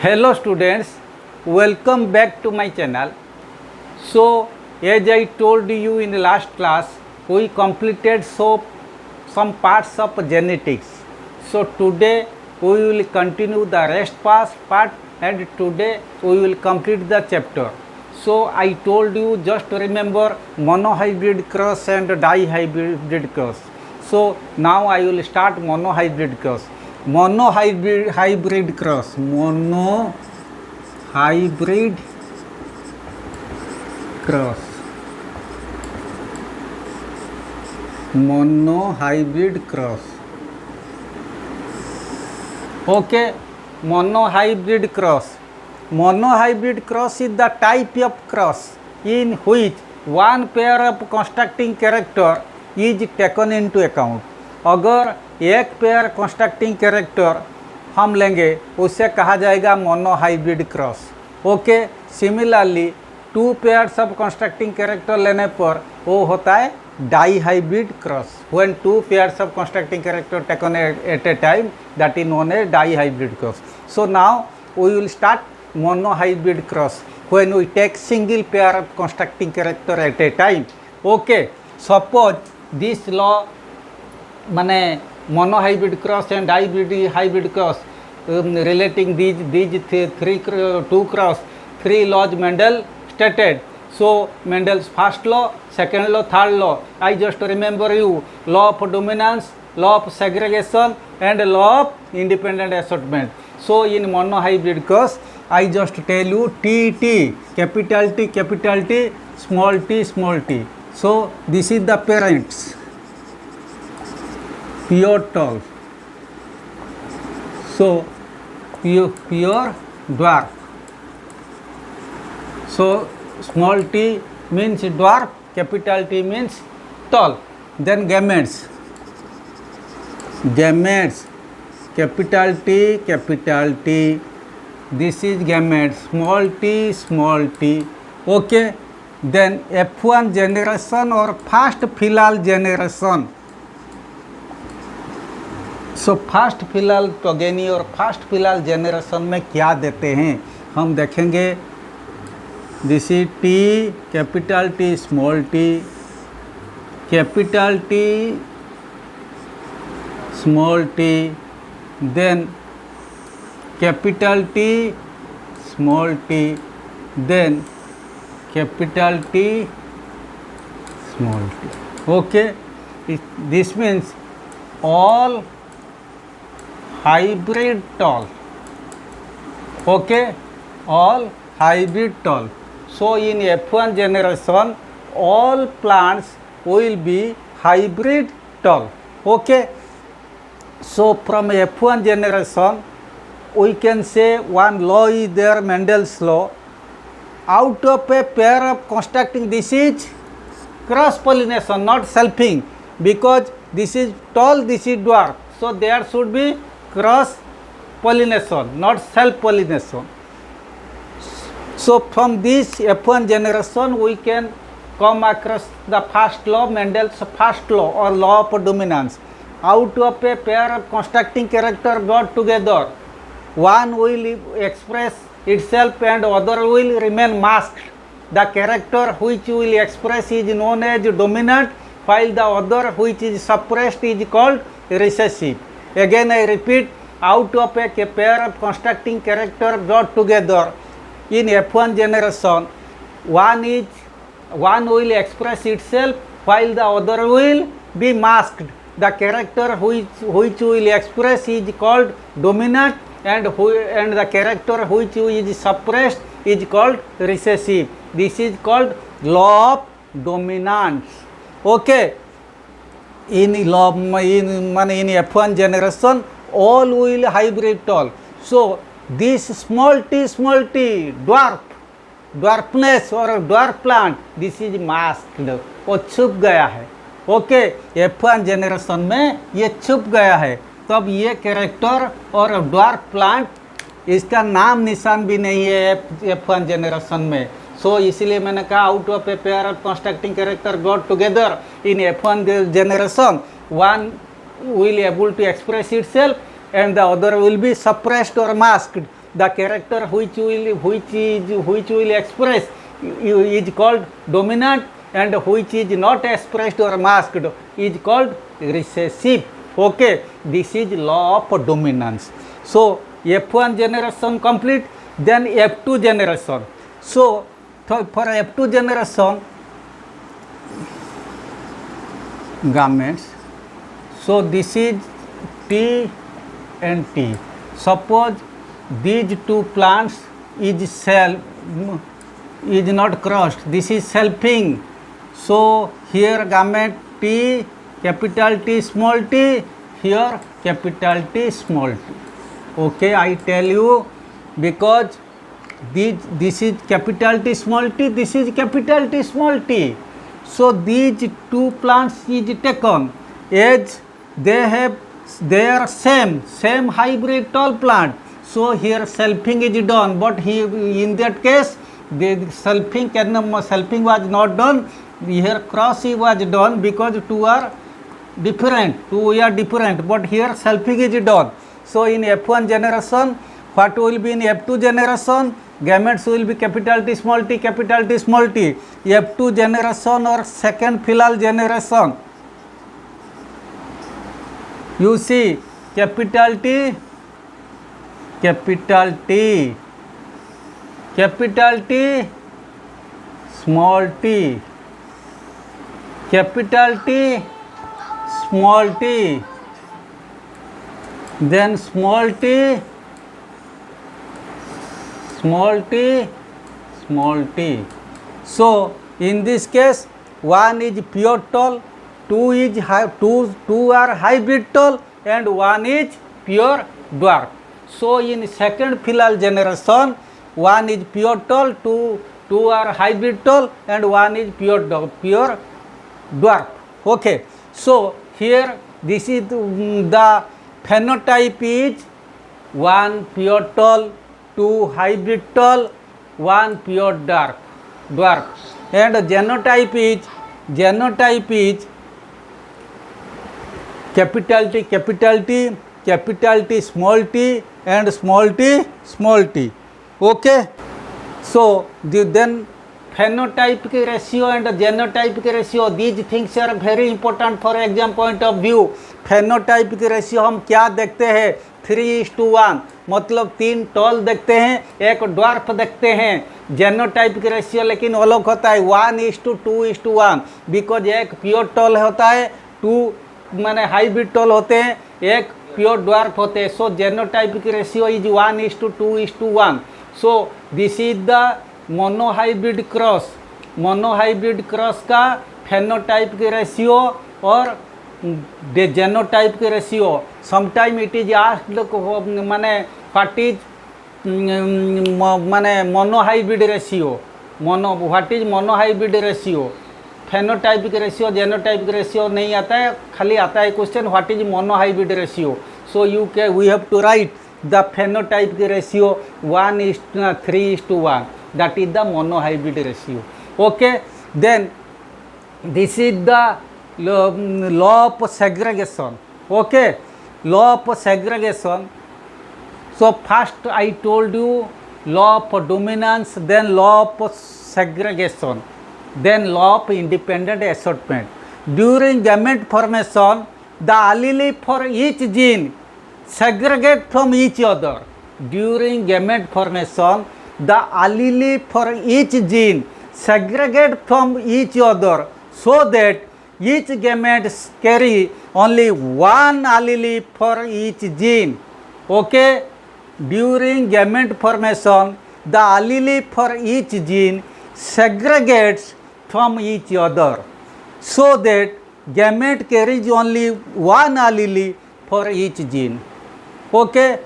Hello students, welcome back to my channel. So as I told you in the last class, we completed some parts of genetics. So today we will continue the rest part and today we will complete the chapter. So I told you just remember monohybrid cross and dihybrid cross. So now I will start monohybrid cross. Monohybrid cross. Monohybrid cross. Monohybrid cross. Okay, monohybrid cross. Monohybrid cross is the type of cross in which one pair of constructing character is taken into account. अगर एक pair constructing character हम लेंगे उसे कहा जाएगा monohybrid cross. Okay, similarly two pairs of constructing character लेने पर वो होता है dihybrid cross. When two pairs of constructing character taken at a time, that is known as dihybrid cross. So now we will start monohybrid cross when we take single pair of constructing character at a time. Okay, suppose this law माने monohybrid cross and hybrid cross relating these two cross, three laws Mendel stated. So Mendel's first law, second law, third law, I just remember you: law of dominance, law of segregation and law of independent assortment. So in monohybrid cross I just tell you TT, capital T, small t. So this is the parents, pure tall. So pure dwarf. So small t means dwarf, capital T means tall. Then gametes, capital T. This is gametes, small t. Okay. Then F1 generation or first filial generation. So first filial progeny और first filial generation में क्या देते हैं हम देखेंगे. This is T, capital T, small T, capital T, small T, then capital T, small T, then capital T, small T. Okay, this means all hybrid tall. Okay, all hybrid tall. So in F1 generation all plants will be hybrid tall. Okay, so from F1 generation we can say one law is there, Mendel's law. Out of a pair of constructing, this is cross pollination, not selfing, because this is tall, this is dwarf, so there should be cross pollination, not self pollination. So from this F1 generation we can come across the first law, Mendel's first law or law of dominance. Out of a pair of constructing character brought together, one will express itself and other will remain masked. The character which will express is known as dominant, while the other which is suppressed is called recessive. Again I repeat, out of a pair of constructing character brought together in F1 generation, one will express itself while the other will be masked. The character which will express is called dominant and the character which is suppressed is called recessive. This is called law of dominance. Okay, in F1 generation all will hybrid tall. So this small t dwarfness or dwarf plant, this is masked, वो छुप गया है. Okay, F1 generation में ये छुप गया है, तब ये कैरेक्टर और ड्वार्फ प्लांट इसका नाम निशान भी नहीं है F1 जनरेशन में. सो इसलिए मैंने कहा out of a pair of constructing character brought together in F1 generation, one will able to express itself and the other will be suppressed or masked. the character which will express is called dominant, and which is not expressed or masked is called recessive. Okay, this is law of dominance. So F1 generation complete, then F2 generation. So for F2 generation, gametes, so this is T and T. Suppose these two plants is not crossed, this is selfing. So here gamete T, capital T small t, here capital T small t. Okay, I tell you, because this is capital T small t, this is capital T small t. So these two plants is taken as they are same hybrid tall plant. So here selfing is done, but in that case the selfing was not done. Here cross was done because two are different, but here selfing is done. So in F1 generation, what will be in F2 generation? Gametes will be capital T small t, capital T small t. F2 generation or second filial generation, you see capital T, capital T, capital T, small t, capital T, small t, then small t, small t, small t. So in this case, one is pure tall, two are hybrid tall, and one is pure dwarf. So in second filial generation, one is pure tall, two are hybrid tall, and one is pure dwarf. Okay, so here this is the phenotype is one pure tall, two hybrid tall, one pure dwarf, and genotype is capital T, capital T, capital T small t, and small t, small t. Okay, so then phenotypic ratio and genotypic ratio, these things are very important for exam point of view. phenotypic ratio हम क्या देखते हैं? 3:1, मतलब 3 toll देखते हैं, एक dwarf देखते हैं। जेनोटाइपिक रेशियो लेकिन अलग होता है 1:2:1, बिकॉज एक प्योर टॉल होता है, 2 माने हाइब्रिड टॉल होते हैं, एक प्योर ड्वार्फ होते हैं। So genotypic ratio is 1:2:1। So this is the monohybrid cross. Monohybrid cross का फेनोटाइपिक रेशियो और genotypic ratio, sometime it is asked माने व्हाट इज माने monohybrid ratio, what is monohybrid ratio. Phenotypic ratio genotypic ratio नहीं आता है, खाली आता है question what is monohybrid ratio. So we have to write the phenotypic ratio 1:3:1, that is the monohybrid ratio. Okay, then this is the law of segregation. Okay, law of segregation. So first I told you law of dominance, then law of segregation, then law of independent assortment. During gamete formation, the allele for each gene segregate from each other. During gamete formation, the allele for each gene segregate from each other, so that each gamete carry only one allele for each gene. Okay, during gamete formation, the allele for each gene segregates from each other, so that gamete carries only one allele for each gene. Okay,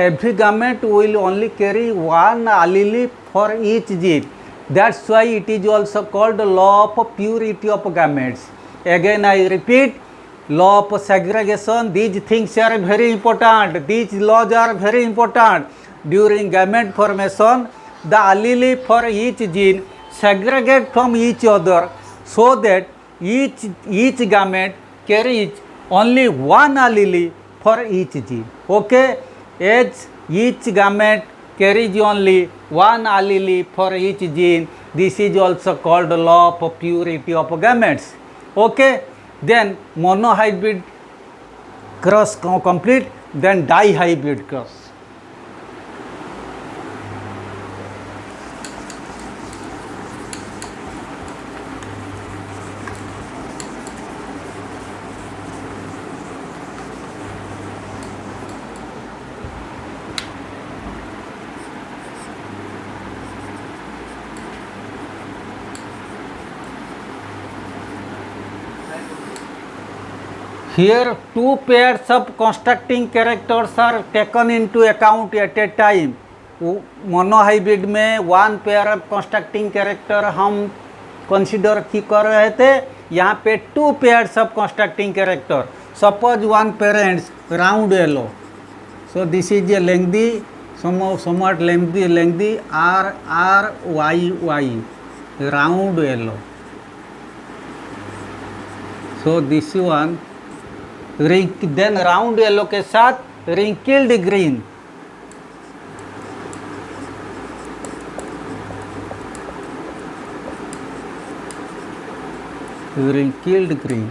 every gamete will only carry one allele for each gene. That's why it is also called law of purity of gametes. Again I repeat, law of segregation, these things are very important, these laws are very important. During gamete formation, the allele for each gene segregate from each other, so that each gamete carries only one allele for each gene. Okay, as each gamete carries only one allele for each gene. This is also called law of purity of gametes. Okay, then monohybrid cross complete, then dihybrid cross. Here two pairs of constructing characters are taken into account at a time. Monohybrid में one pair of constructing character हम consider की कर रहे थे, यहाँ पे two pairs of constructing character. Suppose one parents round yellow, so this is a lengthy somewhat lengthy RRYY round yellow. So this one then round yellow के साथ wrinkled green. Wrinkled green.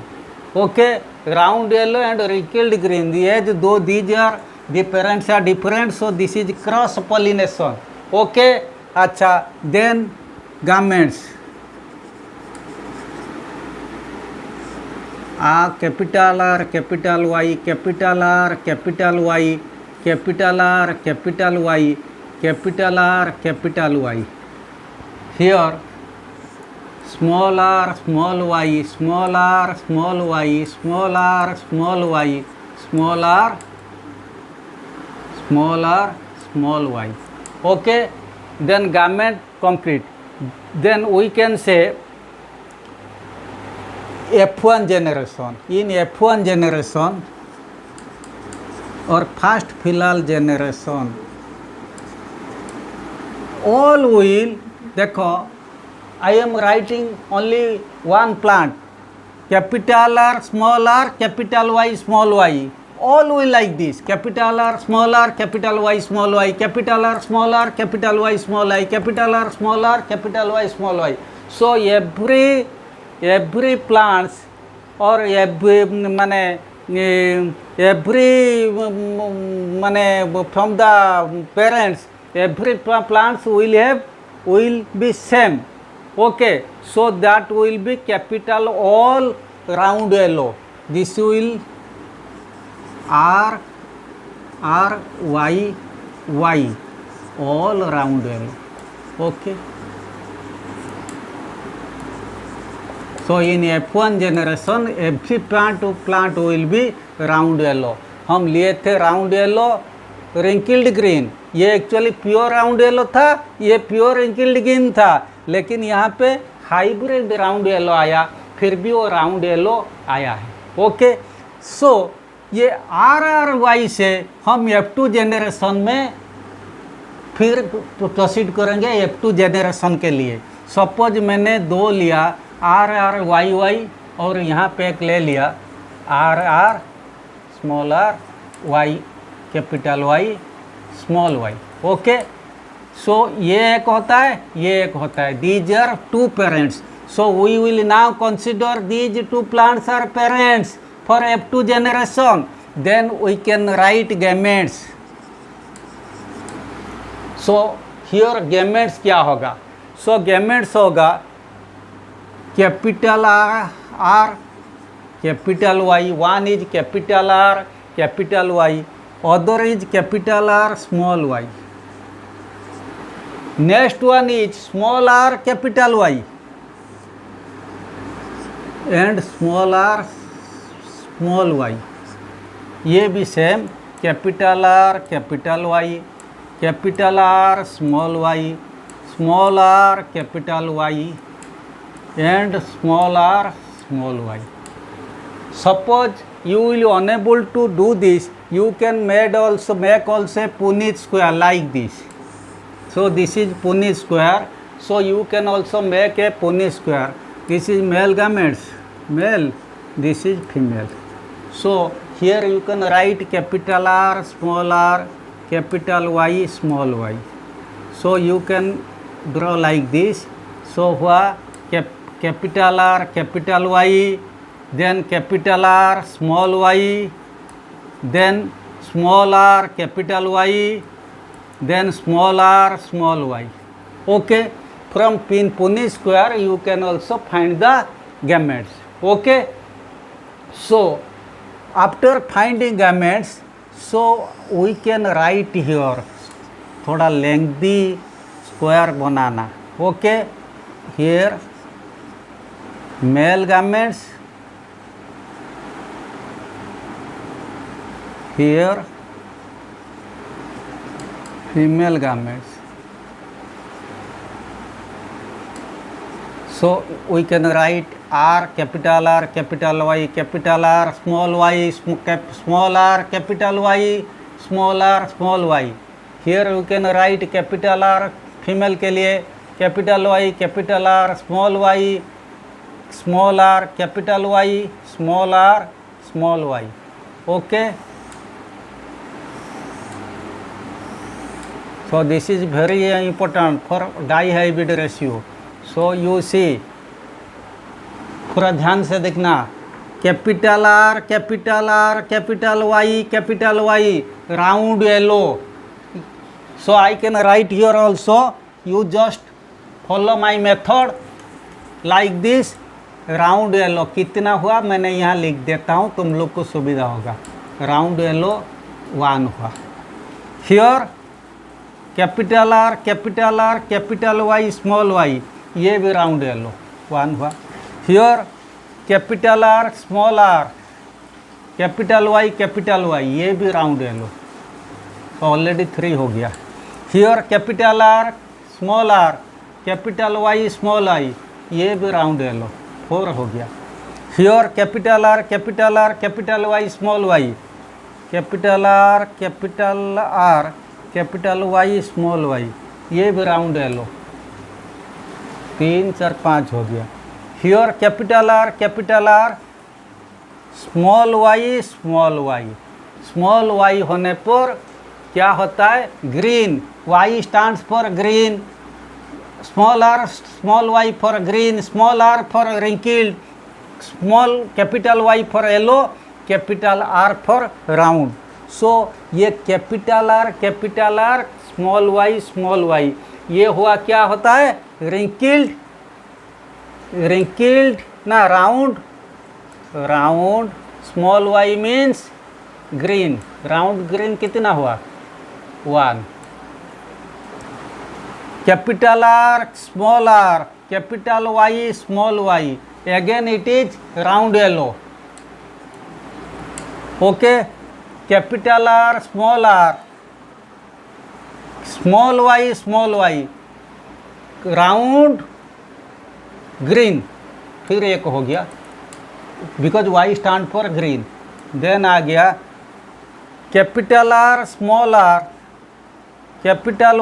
Okay, round yellow and wrinkled green. The edge, though these are the parents are different, so this is cross pollination. Okay, अच्छा. Then gametes. Capital R, capital Y, capital R, capital Y, capital R, capital Y, capital R, capital Y. Here small r, small y, small r, small y, small r, small y, small r, small r, small y. Okay, then gamete complete. Then we can say F1 generation. In F1 generation or first filial generation, all will, देखो, I am writing only one plant, capital R, capital Y, small y. All will like this, capital R, capital Y, small y, capital R, capital Y, small I, capital R, capital Y, small y. So every plants or every from the parents, every plants will be same. Okay, so that will be capital all round yellow. This will R Y Y all round yellow. Okay. So in F1 generation every plant will be round yellow. हम लिए थे round yellow रिंकिल्ड green, ये actually pure round yellow था, ये pure रिंकिल्ड green था, लेकिन यहाँ पे हाइब्रिड राउंड येलो आया, फिर भी वो राउंड येलो आया है. ओके, सो ये RRY से हम F2 जनरेशन में फिर प्रोसीड करेंगे F2 जनरेशन के लिए. सपोज मैंने दो लिया RRYY और यहाँ पे एक ले लिया RR small r Y capital Y small y. Okay, so ये एक होता है, ये एक होता है. These are two parents. So we will now consider these two plants are parents for F2 generation. Then we can write gametes. So here gametes क्या होगा? सो गैमेट्स होगा capital R capital Y. One is capital R capital Y, other is capital R small y. Next one is small r capital Y and small r small y. ये भी same capital R capital Y, capital R small y, small r capital Y and small r small y. Suppose you will unable to do this, you can make also Punnett square like this. So this is Punnett square. So you can also make a Punnett square. This is male gametes, male. This is female. So here you can write capital R, capital Y, small y. So you can draw like this. So where capital R, capital Y, then capital R, small y, then small r, capital Y, then small r, small y. Okay, from Punnett square you can also find the gametes. Okay, so after finding gametes, so we can write here थोड़ा lengthy square banana. Okay, here male gametes, here female gametes. So we can write R, capital Y, capital R, small y, small r, capital Y, small r, small y. Here we can write capital R female के लिए, capital Y, capital R, small y, small r, capital Y, small r, small y. Okay. So this is very important for dihybrid ratio. So you see, पूरा ध्यान से देखना, capital R, capital R, capital Y, round yellow. So I can write here also. You just follow my method like this. Round yellow कितना हुआ मैंने यहाँ लिख देता हूँ, तुम लोग को सुविधा होगा. राउंड येलो 1 हुआ. Here capital R, capital Y, small Y, ये भी राउंड येलो 1 हुआ. Here capital R, small are, capital Y, ये भी राउंड येलो, ऑलरेडी 3 हो गया. Here capital R, small are, capital Y, small I, ये भी राउंड येलो 4 हो गया. Here capital R, capital Y, small Y, capital R, capital Y, small Y, ये भी राउंड येलो 3, 4, 5 हो गया. Here capital R, small y होने पर क्या होता है, green. Y stands for green, small r, small y for green, small r for wrinkled, small capital Y for yellow, capital R for round. So ये capital R, small Y, ये हुआ क्या होता है, रिंकिल्ड ना round. Small y means green, round green कितना हुआ 1. Capital R, capital Y, small y, again it is round yellow. Okay, capital R, small Y, round green, फिर एक हो गया because y stand for green. Then आ गया capital R, capital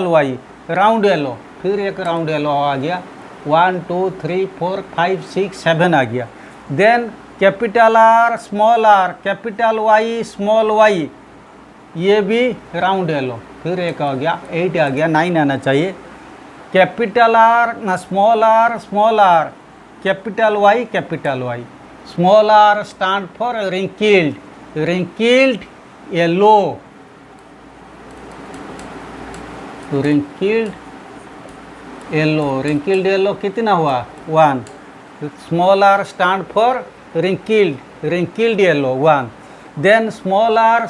Y, round yellow, फिर एक राउंड येलो आ गया. 1, 2, 3, 4, 5, 6, 7 आ गया. Then capital R, capital Y, small Y, ये भी राउंड येलो, फिर एक आ गया 8 आ गया. 9 आना चाहिए. Capital R, small are, capital Y, small r stand for wrinkled yellow, wrinkled yellow कितना हुआ 1. Small r stand for wrinkled yellow 1. Then small are,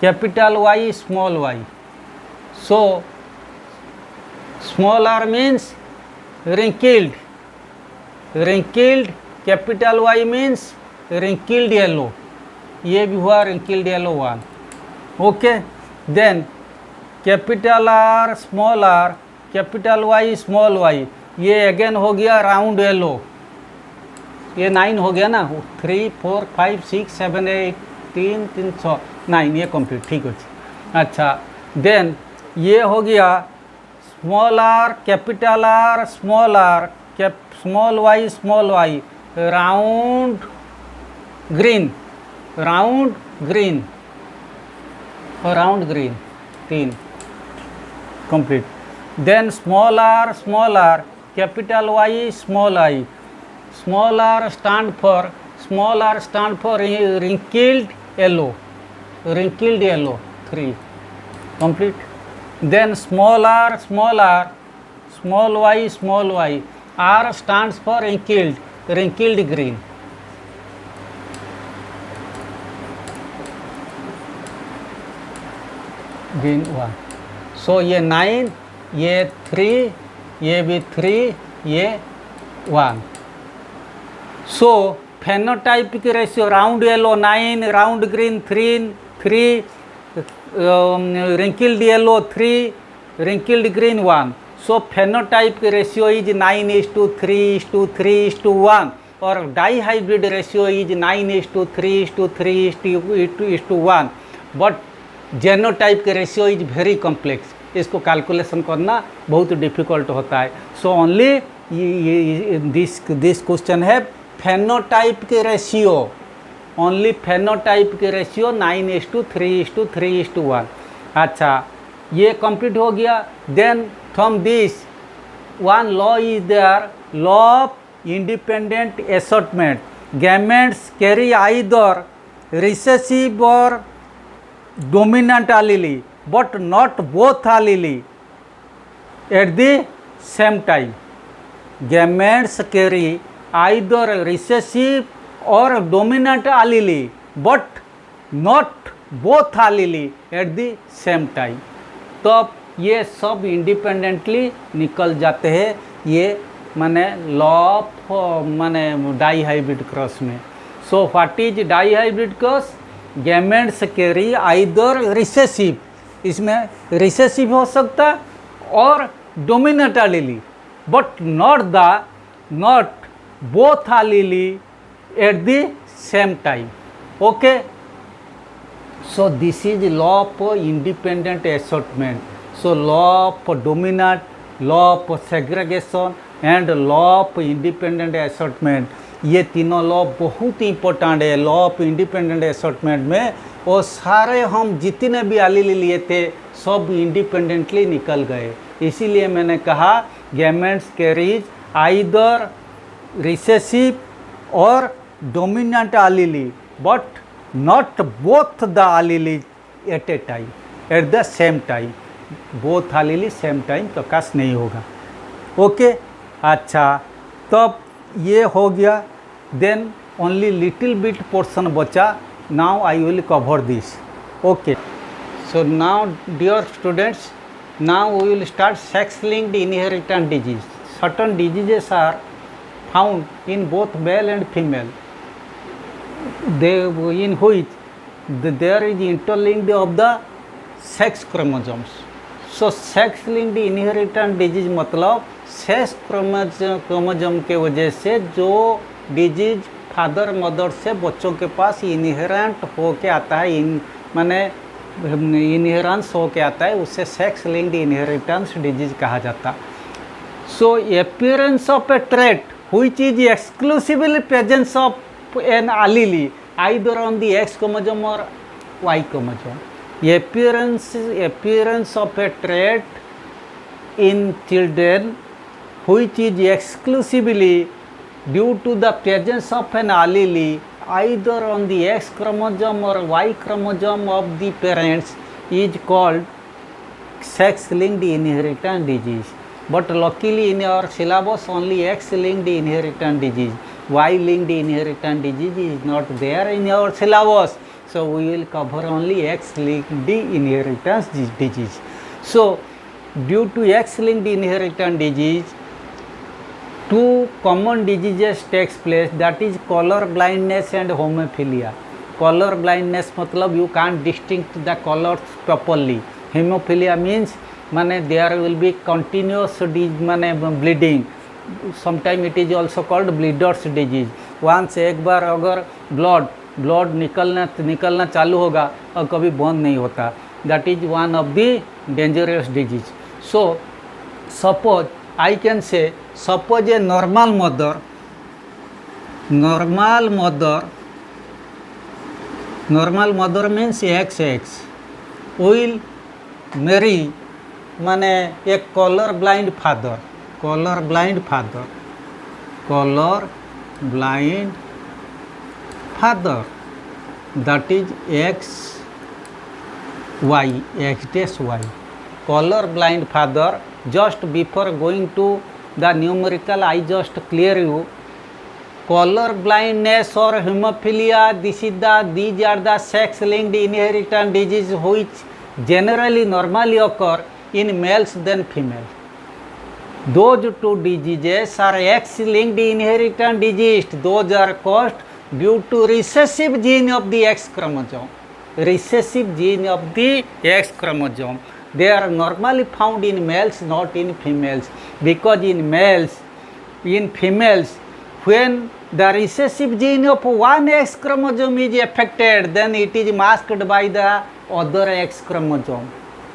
capital Y, small y. So small r means wrinkled, capital Y means wrinkled yellow, ये भी हुआ wrinkled yellow 1. Okay, then capital R, capital Y, small Y, ये again हो गया round yellow, ये 9 हो गया ना. 3, 4, 5, 6, 7, 8, 3, 3, 6, 9, ये कंप्लीट ठीक है. अच्छा, देन ये हो गया small are, capital R, small Y, round green, around green, 3, complete. Then small r, capital Y, small I. Small r stand for wrinkled yellow, 3, complete. Then small r, small y, r stands for wrinkled green. Green 1. So ये 9, ये 3, ये भी 3, ये 1. So phenotype की ratio round yellow 9, round green 3, wrinkled yellow 3, wrinkled green 1. So phenotype की ratio is 9:3:3:1 और dihybrid ratio is 9:3:3:1. But genotype के ratio is very complex, इसको कैलकुलेशन करना बहुत डिफिकल्ट होता है. सो ओनली दिस क्वेश्चन है फेनोटाइप के रेशियो, ओनली फेनोटाइप के रेशियो 9:3:3:1. अच्छा, ये कंप्लीट हो गया. Then from this one law is there, law of independent assortment. Gametes carry either recessive or dominant allele but not both allele at the same time. Gametes carry either recessive or dominant allele but not both allele at the same time. तो ये सब independently निकल जाते हैं, ये माने law of माने dihybrid cross में. So what is dihybrid cross? Gametes carry either recessive, इसमें रिसेसिव हो सकता और dominant allele but not both allele at the same time. Okay, so this is law of independent assortment. So law of dominant, law of segregation and law of independent assortment, ये तीनों law बहुत important है law of independent assortment में. और सारे हम जितने भी एलील लिए थे सब इंडिपेंडेंटली निकल गए. इसीलिए मैंने कहा gametes carries either recessive or dominant allele but not both the allele at a time, at the same time. Both allele same time प्रकाश नहीं होगा. ओके, अच्छा, तब ये हो गया. Then only little bit portion बचा. Now I will cover this. Okay, so now dear students, now we will start sex linked inheritance disease. Certain diseases are found in both male and female, in which there is interlinked of the sex chromosomes. So sex linked inheritance disease मतलब sex chromosome के वजह से जो disease father mother से बच्चों के पास inherent हो के आता है, माने इनहेरेंस हो के आता है, उससे सेक्स लिंक्ड इनहेरिटेंस डिजीज कहा जाता. So appearance of a trait which is exclusively presence of an allele either on the X chromosome or Y chromosome. appearance of a trait in children which is exclusively due to the presence of an allele either on the X chromosome or Y chromosome of the parents is called sex-linked inheritance disease. But luckily in our syllabus only X-linked inheritance disease, Y-linked inheritance disease is not there in our syllabus. So we will cover only X-linked inheritance disease. So due to X-linked inheritance disease, two common diseases takes place, that is color blindness and hemophilia. Color blindness मतलब you can't distinct the colors properly. Hemophilia means माने there will be continuous माने bleeding. Sometimes it is also called bleeders disease. Once एक बार अगर blood निकलना चालू होगा और कभी बंद नहीं होता, that is one of the dangerous disease. So suppose I can say, suppose a normal mother normal mother means XX will मेरी माने एक colour blind father that is XY. Color blind father. Just before going to the numerical, I just clear you. Color blindness or hemophilia, these are the sex linked inheritance disease which generally normally occur in males than females. Those two diseases are X linked inheritance disease. Those are caused due to recessive gene of the X chromosome. They are normally found in males, not in females, because in females, when the recessive gene of one X chromosome is affected, then it is masked by the other X chromosome.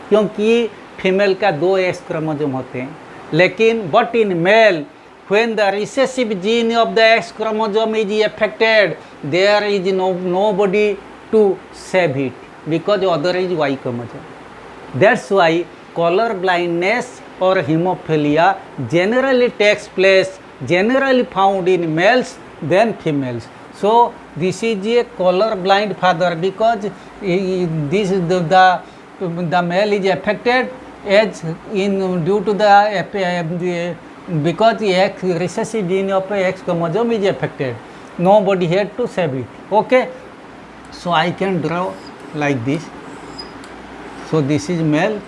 क्योंकि female का 2 X chromosome होते हैं, लेकिन but in male, when the recessive gene of the X chromosome is affected, there is nobody to save it because other is Y chromosome. That's why color blindness or hemophilia generally found in males than females. So this is a color blind father because this is the male is affected as in due to the because the X recessive gene of X chromosome is affected. Nobody had to save it. Okay, so I can draw like this. So this is male,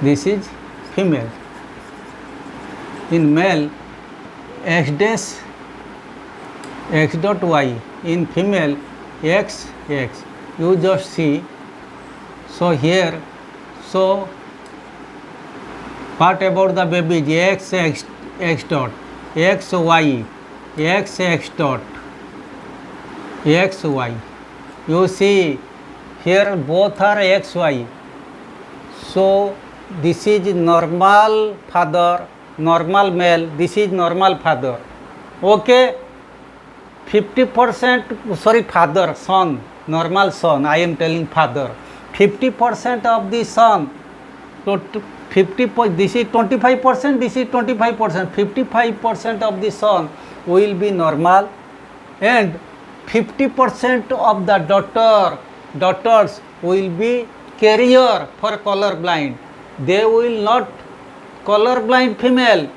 this is female. In male, X dot Y. In female, X. You just see. So here, so what about the baby? X dot, XY, X dot, XY. You see here both are XY. So this is normal father, normal male, this is normal father. Okay, 50%, sorry, father, son, normal son, I am telling father. 50% of the son, so 50, this is 25%, this is 25%, 55% of the son will be normal and 50% of the daughters will be carrier for color blind. They will not, color blind female,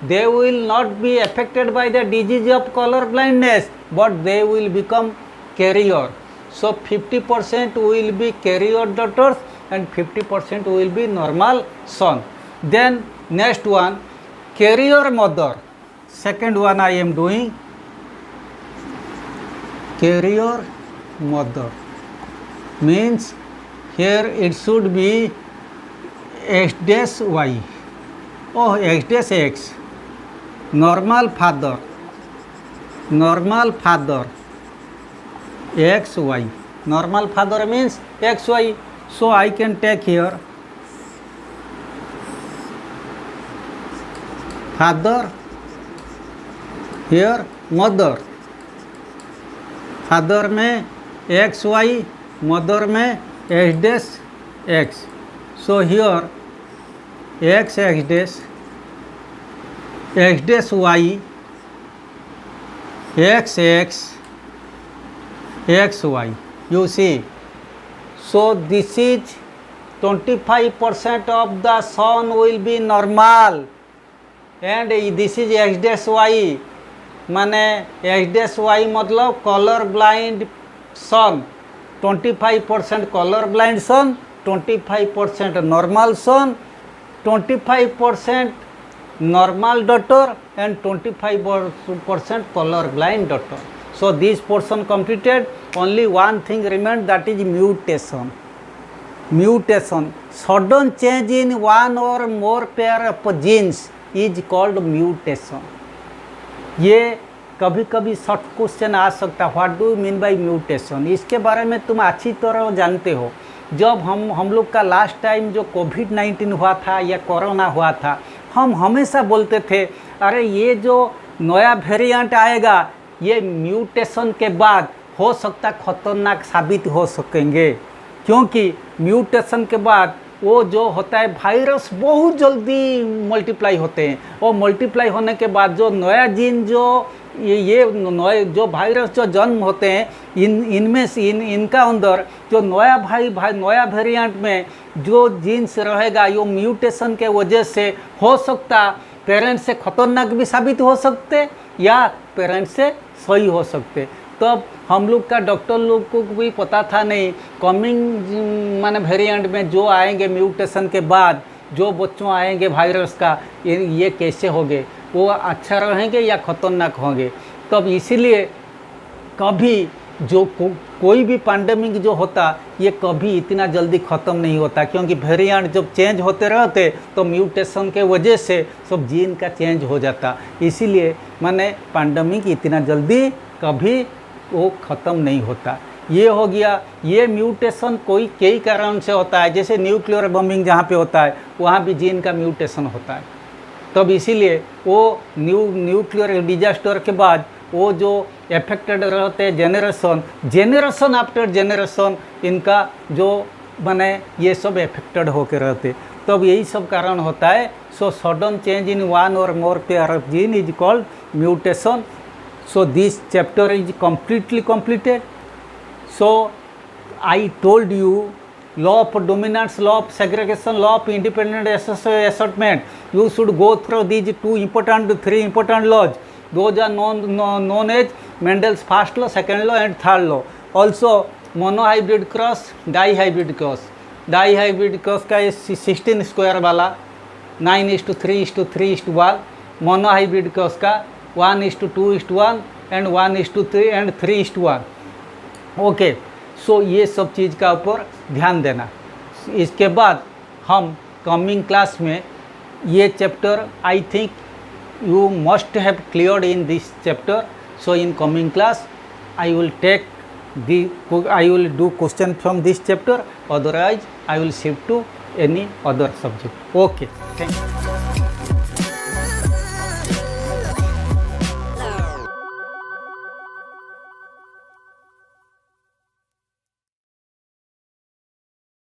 they will not be affected by the disease of color blindness, but they will become carrier. So 50% will be carrier daughters and 50% will be normal son. Then next one, carrier mother. Second one I am doing, carrier mother means here it should be X dash Y. Oh, X dash X. Normal father, XY. Normal father means XY. So I can take here father, here mother. Father में XY, mother में X dash X. So here X dash Y, X XY. You see. So this is 25% of the son will be normal and this is X dash Y. माने X dash Y मतलब colour blind sun, 25% colour blind sun, 25% normal sun, 25% normal daughter and 25% color blind daughter. So this portion completed. Only one thing remained, that is mutation. Sudden change in one or more pair of genes is called mutation. ये कभी कभी short question आ सकता है, what do you mean by mutation. इसके बारे में तुम अच्छी तरह जानते हो. जब हम लोग का लास्ट टाइम जो कोविड-19 हुआ था या कोरोना हुआ था, हम हमेशा बोलते थे अरे ये जो नया वेरिएंट आएगा ये म्यूटेशन के बाद हो सकता है खतरनाक साबित हो सकेंगे, क्योंकि म्यूटेशन के बाद वो जो होता है वायरस बहुत जल्दी मल्टीप्लाई होते हैं, और मल्टीप्लाई होने के बाद जो नया जीन जो ये नए जो वायरस जो जन्म होते हैं इनमें से इनका अंदर जो नया वेरिएंट में जो जीन्स रहेगा यो म्यूटेशन के वजह से हो सकता पेरेंट्स से खतरनाक भी साबित हो सकते या पेरेंट्स से सही हो सकते। तब हम लोग का डॉक्टर लोग को भी पता था नहीं कमिंग माने वेरिएंट में जो आएंगे म्यूटेशन के बाद जो बच्चों आएंगे वायरस का ये कैसे होंगे, वो अच्छा रहेंगे या खतरनाक होंगे। तब इसीलिए कभी जो कोई भी पैंडेमिक जो होता ये कभी इतना जल्दी ख़त्म नहीं होता, क्योंकि वेरिएंट जब चेंज होते रहते तो म्यूटेशन के वजह से सब जीन का चेंज हो जाता, इसीलिए माने पैंडेमिक इतना जल्दी कभी वो ख़त्म नहीं होता। ये हो गया, ये म्यूटेशन कई कारण से होता है, जैसे न्यूक्लियर बम्बिंग जहाँ पे होता है वहाँ भी जीन का म्यूटेशन होता है। तब इसीलिए वो न्यूक्लियर डिजास्टर के बाद वो जो एफेक्टेड रहते हैं जेनरेशन आफ्टर जेनरेशन इनका जो बने ये सब एफेक्टेड होकर रहते, तब यही सब कारण होता है। So sudden change in one or more pair of gene is called mutation. So this chapter is completely completed. So I told you law of dominance, law of segregation, law of independent assortment. You should go through these three important laws. Those are known as Mendel's first law, second law and third law. Also monohybrid cross, dihybrid cross. Dihybrid cross का 16 square वाला 9:3:3:1, monohybrid cross का 1:2:1 and 1:3 and 3:1। Okay, so ये सब चीज़ का ऊपर ध्यान देना। इसके बाद हम कमिंग क्लास में ये chapter I think you must have cleared in this chapter. So in coming class I will do question from this chapter, otherwise I will shift to any other subject. Okay, thank you.